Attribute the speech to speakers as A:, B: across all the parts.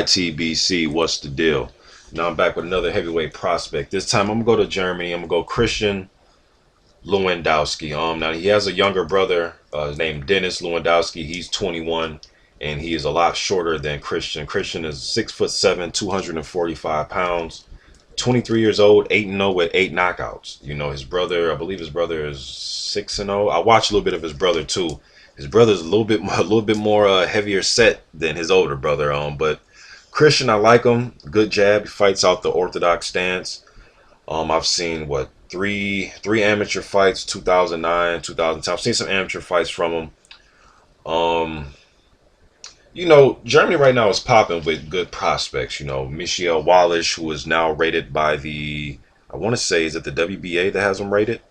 A: YTBC, what's the deal? Now I'm back with another heavyweight prospect. This time I'm gonna go to Germany. I'm gonna go Christian Lewandowski. Now he has a younger brother named Dennis Lewandowski. He's 21, and he is a lot shorter than Christian. Christian is 6'7", 245 pounds, 23 years old, 8-0 with 8 knockouts. You know, his brother, I believe his brother is 6-0. I watched a little bit of his brother too. His brother's a little bit more heavier set than his older brother. But Christian, I like him. Good jab. He fights out the orthodox stance. I've seen three amateur fights, 2009, 2010. I've seen some amateur fights from him. You know, Germany right now is popping with good prospects. You know, Michel Wallace, who is now rated by the, I want to say, is it the WBA that has him rated?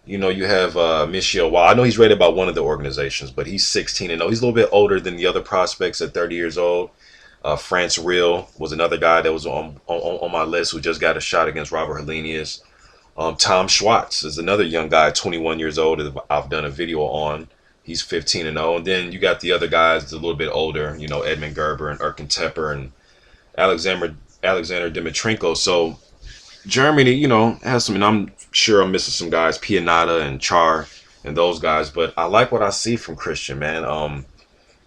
A: You know, you have Michel Wallace. I know he's rated by one of the organizations, but he's 16 and 0. He's a little bit older than the other prospects at 30 years old. France Real was another guy that was on my list who just got a shot against Robert Helenius. Tom Schwartz is another young guy, 21 years old, that I've done a video on. He's 15 and 0. And then you got the other guys that's a little bit older, you know, Edmund Gerber and Erkin Tepper and Alexander Dimitrenko. So Germany, you know, has some, and I'm sure I'm missing some guys, Pianata and Char and those guys, but I like what I see from Christian, man.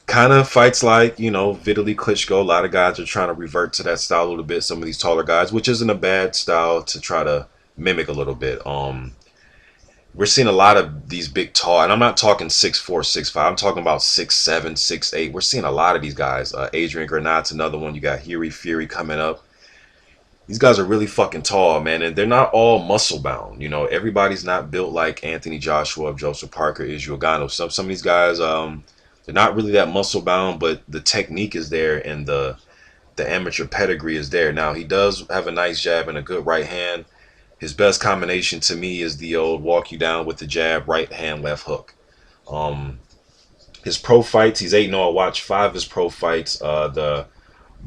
A: Kind of fights like, you know, Vitaly Klitschko. A lot of guys are trying to revert to that style a little bit, some of these taller guys, which isn't a bad style to try to mimic a little bit. We're seeing a lot of these big tall, and I'm not talking 6'4", 6'5". I'm talking about 6'7", 6'8". We're seeing a lot of these guys. Adrian Granat's another one. You got Hiri Fury coming up. These guys are really fucking tall, man, and they're not all muscle bound. You know, everybody's not built like Anthony Joshua, Joseph Parker, Israel Gano. Some of these guys, they're not really that muscle bound, but the technique is there and the amateur pedigree is there. Now, he does have a nice jab and a good right hand. His best combination to me is the old walk you down with the jab, right hand, left hook. His pro fights, he's 8-0. I watched 5 of his pro fights. The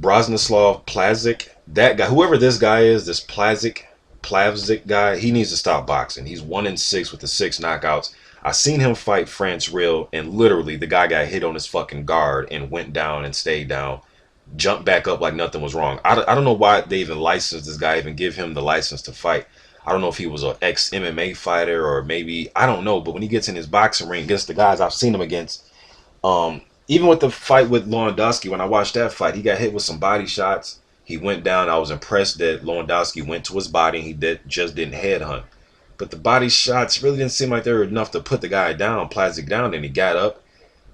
A: Bronislav Plazic, that guy, whoever this guy is, this Plazic guy, he needs to stop boxing. He's 1-6 with the 6 knockouts. I seen him fight France Real, and literally the guy got hit on his fucking guard and went down and stayed down, jumped back up like nothing was wrong. I don't know why they even licensed this guy, even give him the license to fight. I don't know if he was an ex-MMA fighter or maybe, I don't know, but when he gets in his boxing ring against the guys I've seen him against, even with the fight with Lewandowski, when I watched that fight, he got hit with some body shots. He went down. I was impressed that Lewandowski went to his body and he just didn't headhunt. But the body shots really didn't seem like they were enough to put the guy down, Plazic down. And he got up,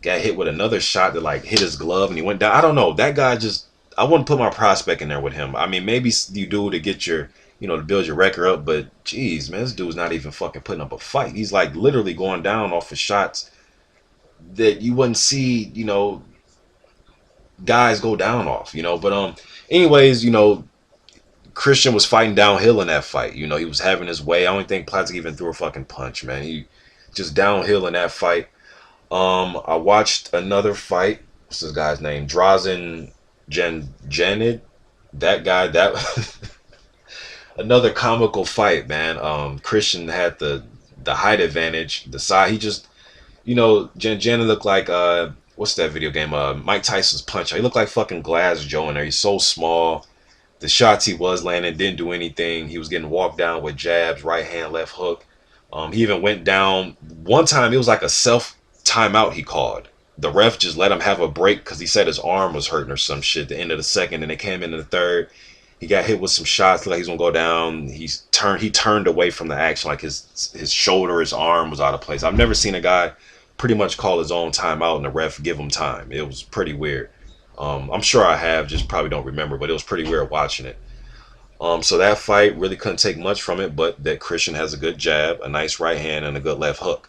A: got hit with another shot that like hit his glove and he went down. I don't know. That guy just, I wouldn't put my prospect in there with him. I mean, maybe you do to get your, you know, to build your record up. But geez, man, this dude's not even fucking putting up a fight. He's like literally going down off of shots that you wouldn't see, you know, guys go down off, you know. But anyways, you know, Christian was fighting downhill in that fight. You know, he was having his way. I don't think Plazic even threw a fucking punch, man. He just downhill in that fight. I watched another fight. What's this guy's name? Drazen Janid. That guy, that another comical fight, man. Christian had the height advantage, the side. He just, you know, Janid looked like what's that video game? Mike Tyson's Punch. He looked like fucking Glass Joe in there. He's so small. The shots he was landing didn't do anything. He was getting walked down with jabs, right hand, left hook. He even went down one time. It was like a self timeout he called. The ref just let him have a break because he said his arm was hurting or some shit at the end of the second, and it came into the third. He got hit with some shots, like he's gonna go down. He turned away from the action, like his shoulder, his arm was out of place. I've never seen a guy pretty much call his own timeout and the ref give him time. It was pretty weird. I'm sure I have, just probably don't remember, but it was pretty weird watching it. So that fight really couldn't take much from it, but that Christian has a good jab, a nice right hand, and a good left hook.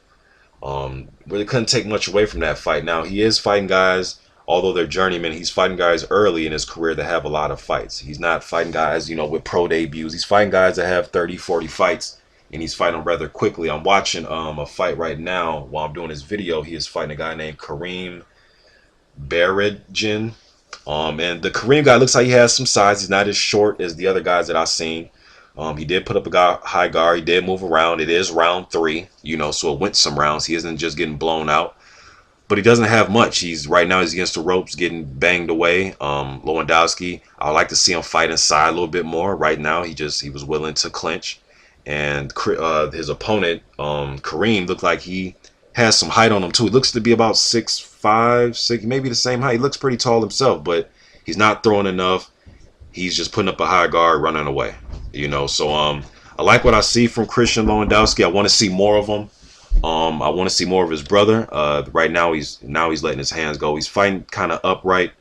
A: Really couldn't take much away from that fight. Now, he is fighting guys, although they're journeymen, he's fighting guys early in his career that have a lot of fights. He's not fighting guys, you know, with pro debuts. He's fighting guys that have 30, 40 fights, and he's fighting rather quickly. I'm watching a fight right now while I'm doing this video. He is fighting a guy named Kareem Baradjian. And the Kareem guy looks like he has some size. He's not as short as the other guys that I've seen. He did put up a high guard. He did move around. It is round 3, you know, so it went some rounds. He isn't just getting blown out. but he doesn't have much. He's right now he's against the ropes, getting banged away. Lewandowski, I would like to see him fight inside a little bit more. Right now, he was willing to clinch, and his opponent, Kareem, looked like he has some height on him too. He looks to be about 6'5", 6, maybe the same height. He looks pretty tall himself, but he's not throwing enough. He's just putting up a high guard, running away. So I like what I see from Christian Lewandowski. I want to see more of him. I want to see more of his brother. Right now he's letting his hands go. He's fighting kind of upright.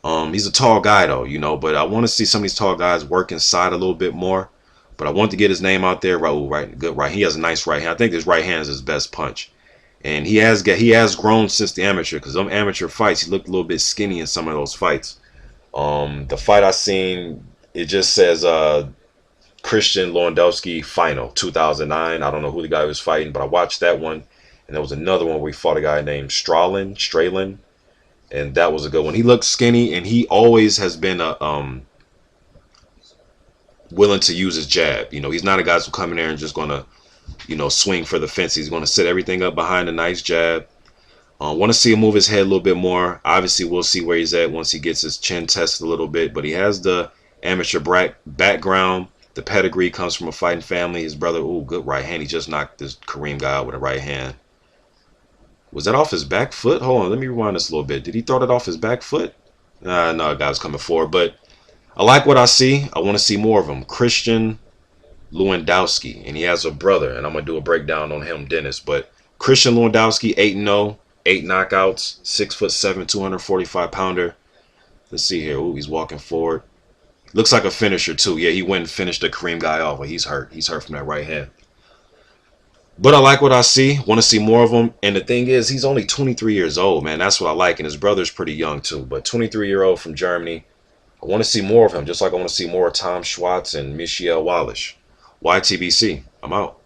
A: He's a tall guy though, but I want to see some of these tall guys work inside a little bit more. But I want to get his name out there. Raul, right, good right. He has a nice right hand. I think his right hand is his best punch, and he has grown since the amateur. Because them amateur fights, he looked a little bit skinny in some of those fights. The fight I seen, it just says Christian Lewandowski final 2009. I don't know who the guy was fighting, but I watched that one, and there was another one where he fought a guy named Stralin, and that was a good one. He looked skinny, and he always has been willing to use his jab. He's not a guy who's coming there and just gonna swing for the fence. He's gonna set everything up behind a nice jab. Want to see him move his head a little bit more. Obviously, we'll see where he's at once he gets his chin tested a little bit. But he has the amateur background. The pedigree comes from a fighting family. His brother, ooh, good right hand. He just knocked this Kareem guy out with a right hand. Was that off his back foot? Hold on, let me rewind this a little bit. Did he throw that off his back foot? No, the guy was coming forward. But I like what I see. I want to see more of him. Christian Lewandowski. And he has a brother. And I'm going to do a breakdown on him, Dennis. But Christian Lewandowski, 8-0. 8 knockouts, 6'7", 245-pounder. Let's see here. Ooh, he's walking forward. Looks like a finisher too. Yeah, he went and finished the Kareem guy off, but he's hurt. He's hurt from that right hand. But I like what I see. Want to see more of him. And the thing is, he's only 23 years old, man. That's what I like. And his brother's pretty young too. But 23-year-old from Germany. I want to see more of him, just like I want to see more of Tom Schwartz and Michelle Wallace. YTBC. I'm out.